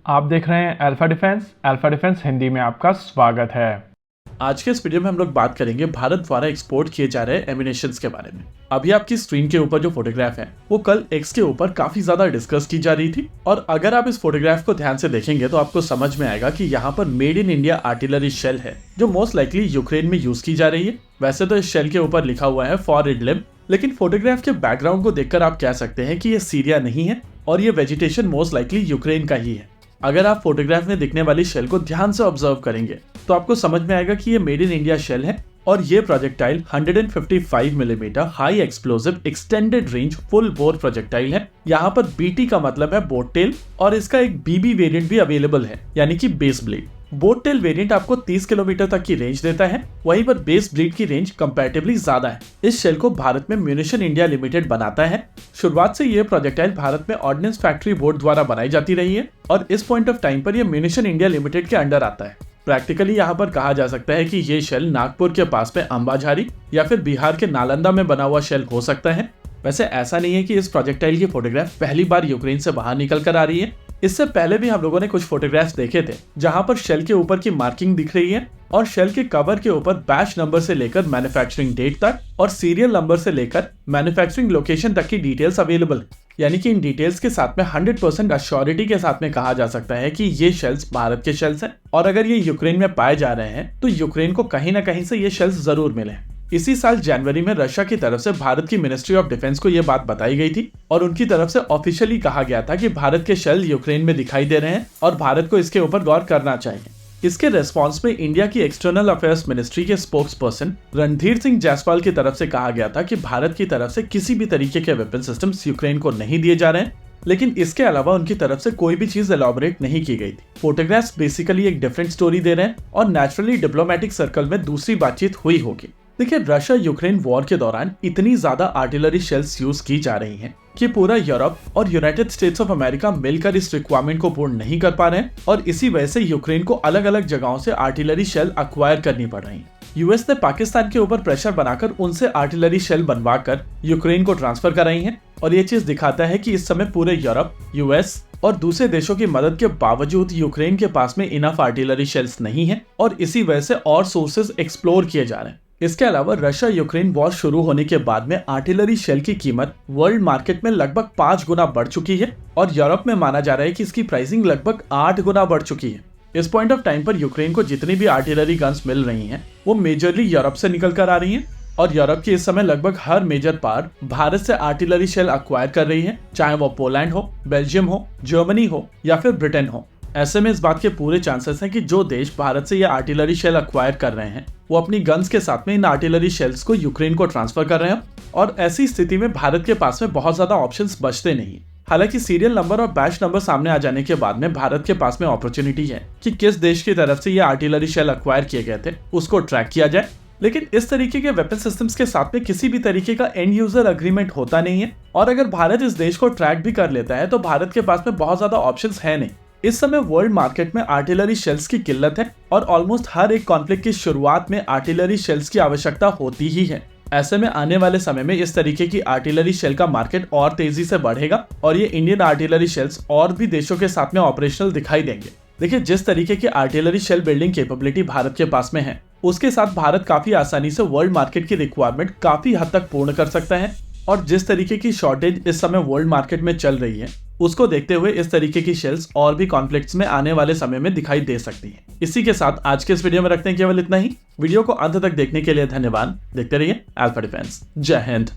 आप देख रहे हैं अल्फा डिफेंस हिंदी में आपका स्वागत है। आज के इस वीडियो में हम लोग बात करेंगे भारत द्वारा एक्सपोर्ट किए जा रहे एम्युनिशंस के बारे में। अभी आपकी स्क्रीन के ऊपर जो फोटोग्राफ है वो कल एक्स के ऊपर काफी ज्यादा डिस्कस की जा रही थी, और अगर आप इस फोटोग्राफ को ध्यान से देखेंगे तो आपको समझ में आएगा कि यहाँ पर made in India artillery shell है जो मोस्ट लाइकली यूक्रेन में यूज की जा रही है। वैसे तो इस शेल के ऊपर लिखा हुआ है फॉर इडलिब, लेकिन फोटोग्राफ के बैकग्राउंड को देखकर आप कह सकते हैं कि ये सीरिया नहीं है और ये वेजिटेशन मोस्ट लाइकली यूक्रेन का ही है। अगर आप फोटोग्राफ में दिखने वाली शेल को ध्यान से ऑब्जर्व करेंगे तो आपको समझ में आएगा कि ये मेड इन इंडिया शेल है, और ये projectile 155 millimetre high explosive extended range full bore projectile है। यहाँ पर बीटी का मतलब है बोट टेल, और इसका एक बीबी वेरिएंट भी अवेलेबल है, यानी कि base bleed. Boat tail variant आपको 30 किलोमीटर तक की रेंज देता है, वहीं पर बेस ब्लेड की रेंज कंपैरेटिवली ज्यादा है। इस शेल को भारत में म्यूनिशन इंडिया लिमिटेड बनाता है। शुरुआत से ये प्रोजेक्टाइल भारत में ऑर्डिनेंस फैक्ट्री बोर्ड द्वारा बनाई जाती रही है, और इस पॉइंट ऑफ टाइम पर यह म्यूनिशन इंडिया लिमिटेड के अंडर आता है। प्रैक्टिकली यहाँ पर कहा जा सकता है कि ये शेल नागपुर के पास में अंबाझारी या फिर बिहार के नालंदा में बना हुआ शेल हो सकता है। वैसे ऐसा नहीं है कि इस प्रोजेक्टाइल की फोटोग्राफ पहली बार यूक्रेन से बाहर निकल कर आ रही है। इससे पहले भी हम लोगों ने कुछ फोटोग्राफ्स देखे थे जहां पर शेल के ऊपर की मार्किंग दिख रही है, और शेल के कवर के ऊपर बैच नंबर से लेकर मैन्युफैक्चरिंग डेट तक और सीरियल नंबर से लेकर मैन्युफैक्चरिंग लोकेशन तक की डिटेल्स अवेलेबल है। यानी कि इन डिटेल्स के साथ में 100% अश्योरिटी के साथ में कहा जा सकता है कि ये शेल्स भारत के शेल्स हैं, और अगर ये यूक्रेन में पाए जा रहे हैं तो यूक्रेन को कहीं ना कहीं से ये शेल्स जरूर मिले। इसी साल जनवरी में रशिया की तरफ से भारत की मिनिस्ट्री ऑफ डिफेंस को यह बात बताई गई थी, और उनकी तरफ से ऑफिशियली कहा गया था कि भारत के शेल यूक्रेन में दिखाई दे रहे हैं और भारत को इसके ऊपर गौर करना चाहिए। इसके रेस्पॉन्स में इंडिया की एक्सटर्नल अफेयर्स मिनिस्ट्री के स्पोक्स पर्सन रणधीर सिंह जायसवाल की तरफ से कहा गया था कि भारत की तरफ से किसी भी तरीके के वेपन सिस्टम्स यूक्रेन को नहीं दिए जा रहे हैं, लेकिन इसके अलावा उनकी तरफ से कोई भी चीज एलॉबरेट नहीं की गई थी। फोटोग्राफ्स बेसिकली एक डिफरेंट स्टोरी दे रहे हैं, और नेचुरली डिप्लोमेटिक सर्कल में दूसरी बातचीत हुई होगी। देखिए, रशिया यूक्रेन वॉर के दौरान इतनी ज्यादा आर्टिलरी शेल्स यूज की जा रही हैं कि पूरा यूरोप और यूनाइटेड स्टेट्स ऑफ अमेरिका मिलकर इस रिक्वायरमेंट को पूर्ण नहीं कर पा रहे हैं, और इसी वजह से यूक्रेन को अलग अलग जगहों से आर्टिलरी शेल अक्वायर करनी पड़ रही है। यूएस ने पाकिस्तान के ऊपर प्रेशर बनाकर उनसे आर्टिलरी शेल बनवाकर यूक्रेन को ट्रांसफर कराई है, और ये चीज दिखाता है कि इस समय पूरे यूरोप, यूएस और दूसरे देशों की मदद के बावजूद यूक्रेन के पास में इनफ आर्टिलरी शेल्स नहीं है, और इसी वजह से और सोर्सेज एक्सप्लोर किए जा रहे हैं। इसके अलावा रशिया यूक्रेन वॉर शुरू होने के बाद में आर्टिलरी शेल की कीमत वर्ल्ड मार्केट में लगभग 5 गुना बढ़ चुकी है, और यूरोप में माना जा रहा है कि इसकी प्राइसिंग लगभग 8 गुना बढ़ चुकी है। इस पॉइंट ऑफ टाइम पर यूक्रेन को जितनी भी आर्टिलरी गन्स मिल रही हैं वो मेजरली यूरोप से निकल कर आ रही हैं, और यूरोप की इस समय लगभग हर मेजर पावर भारत से आर्टिलरी शेल अक्वायर कर रही है, चाहे वो पोलैंड हो, बेल्जियम हो, जर्मनी हो या फिर ब्रिटेन हो। ऐसे में इस बात के पूरे चांसेस हैं कि जो देश भारत से ये आर्टिलरी शेल अक्वायर कर रहे हैं वो अपनी गन्स के साथ में इन आर्टिलरी शेल्स को यूक्रेन को ट्रांसफर कर रहे हैं, और ऐसी स्थिति में भारत के पास में बहुत ज्यादा ऑप्शंस बचते नहीं। हालांकि सीरियल नंबर और बैच नंबर सामने आ जाने के बाद में भारत के पास में अपॉर्चुनिटी है कि किस देश की तरफ से ये आर्टिलरी शेल अक्वायर किए गए थे उसको ट्रैक किया जाए, लेकिन इस तरीके के वेपन सिस्टम्स के साथ में किसी भी तरीके का एंड यूजर अग्रीमेंट होता नहीं है, और अगर भारत इस देश को ट्रैक भी कर लेता है तो भारत के पास में बहुत ज्यादा ऑप्शंस है नहीं। इस समय वर्ल्ड मार्केट में आर्टिलरी शेल्स की किल्लत है, और ऑलमोस्ट हर एक कॉन्फ्लिक्ट की शुरुआत में आर्टिलरी शेल्स की आवश्यकता होती ही है। ऐसे में आने वाले समय में इस तरीके की आर्टिलरी शेल का मार्केट और तेजी से बढ़ेगा, और ये इंडियन आर्टिलरी शेल्स और भी देशों के साथ में ऑपरेशनल दिखाई देंगे। देखिए, जिस तरीके की artillery shell building capability Bharat के पास में है उसके साथ भारत काफी आसानी से वर्ल्ड मार्केट की रिक्वायरमेंट काफी हद तक पूर्ण कर सकता है, और जिस तरीके की शॉर्टेज इस समय वर्ल्ड मार्केट में चल रही है उसको देखते हुए इस तरीके की शेल्स और भी कॉन्फ्लिक्ट्स में आने वाले समय में दिखाई दे सकती हैं। इसी के साथ आज के इस वीडियो में रखते हैं केवल इतना ही। वीडियो को अंत तक देखने के लिए धन्यवाद। देखते रहिए अल्फा डिफेंस। जय हिंद।